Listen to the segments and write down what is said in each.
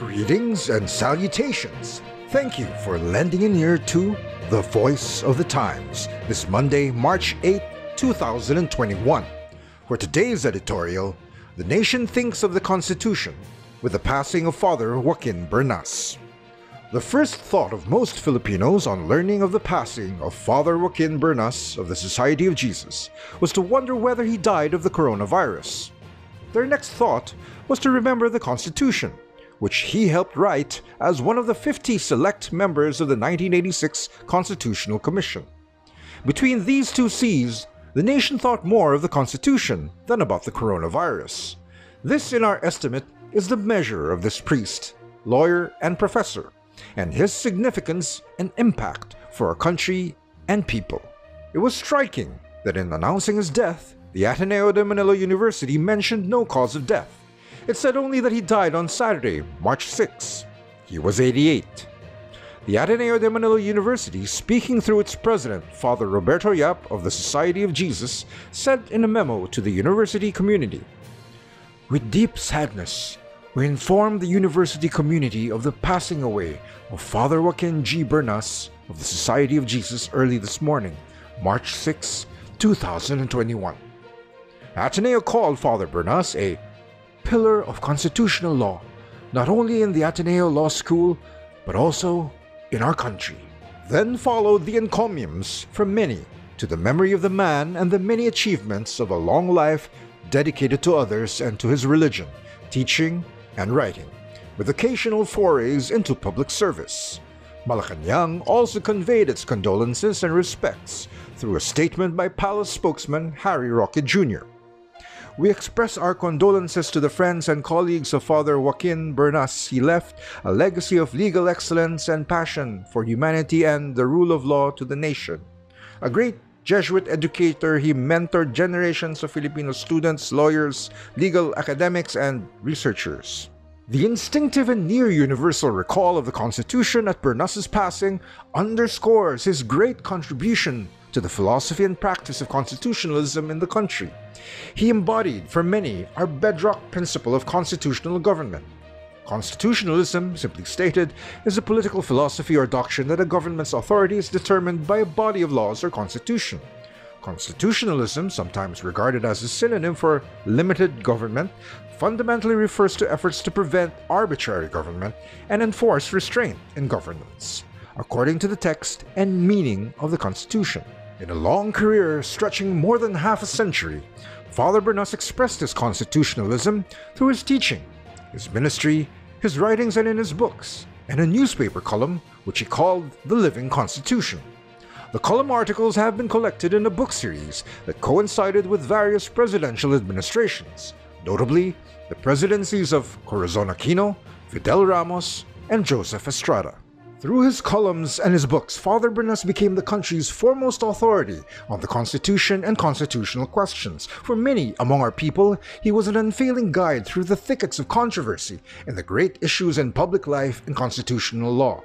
Greetings and salutations. Thank you for lending an ear to The Voice of the Times this Monday, March 8, 2021. For today's editorial, the nation thinks of the Constitution with the passing of Father Joaquin Bernas. The first thought of most Filipinos on learning of the passing of Father Joaquin Bernas of the Society of Jesus was to wonder whether he died of the coronavirus. Their next thought was to remember the Constitution, which he helped write as one of the 50 select members of the 1986 Constitutional Commission. Between these two C's, the nation thought more of the Constitution than about the coronavirus. This, in our estimate, is the measure of this priest, lawyer, and professor, and his significance and impact for our country and people. It was striking that in announcing his death, the Ateneo de Manila University mentioned no cause of death. It said only that he died on Saturday, March 6. He was 88. The Ateneo de Manila University, speaking through its president, Father Roberto Yap of the Society of Jesus, said in a memo to the university community, "With deep sadness, we inform the university community of the passing away of Father Joaquin G. Bernas of the Society of Jesus early this morning, March 6, 2021. Ateneo called Father Bernas a pillar of constitutional law, not only in the Ateneo Law School, but also in our country." Then followed the encomiums from many to the memory of the man and the many achievements of a long life dedicated to others and to his religion, teaching and writing, with occasional forays into public service. Malacanang also conveyed its condolences and respects through a statement by Palace spokesman Harry Roque Jr. "We express our condolences to the friends and colleagues of Father Joaquin Bernas. He left a legacy of legal excellence and passion for humanity and the rule of law to the nation. A great Jesuit educator, he mentored generations of Filipino students, lawyers, legal academics, and researchers." The instinctive and near-universal recall of the Constitution at Bernas's passing underscores his great contribution to the philosophy and practice of constitutionalism in the country. He embodied, for many, our bedrock principle of constitutional government. Constitutionalism, simply stated, is a political philosophy or doctrine that a government's authority is determined by a body of laws or constitution. Constitutionalism, sometimes regarded as a synonym for limited government, fundamentally refers to efforts to prevent arbitrary government and enforce restraint in governance, according to the text and meaning of the Constitution. In a long career stretching more than half a century, Father Bernas expressed his constitutionalism through his teaching, his ministry, his writings, and in his books, and a newspaper column which he called The Living Constitution. The column articles have been collected in a book series that coincided with various presidential administrations, notably the presidencies of Corazon Aquino, Fidel Ramos, and Joseph Estrada. Through his columns and his books, Father Bernas became the country's foremost authority on the Constitution and constitutional questions. For many among our people, he was an unfailing guide through the thickets of controversy and the great issues in public life and constitutional law.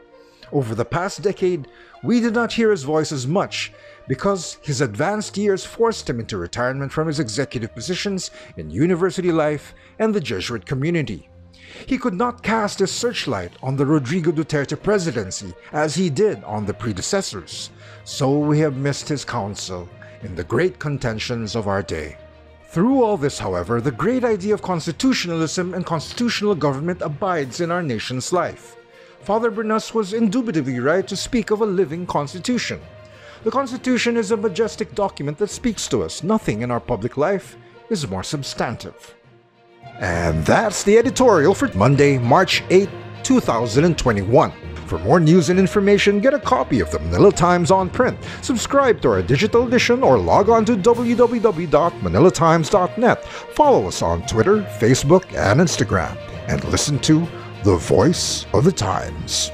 Over the past decade, we did not hear his voice as much because his advanced years forced him into retirement from his executive positions in university life and the Jesuit community. He could not cast his searchlight on the Rodrigo Duterte presidency as he did on the predecessors, so we have missed his counsel in the great contentions of our day. Through all this, however, the great idea of constitutionalism and constitutional government abides in our nation's life. Father Bernas was indubitably right to speak of a living constitution. The Constitution is a majestic document that speaks to us. Nothing in our public life is more substantive. And that's the editorial for Monday, March 8, 2021. For more news and information, get a copy of the Manila Times on print, subscribe to our digital edition, or log on to www.manilatimes.net. Follow us on Twitter, Facebook, and Instagram, and listen to The Voice of the Times.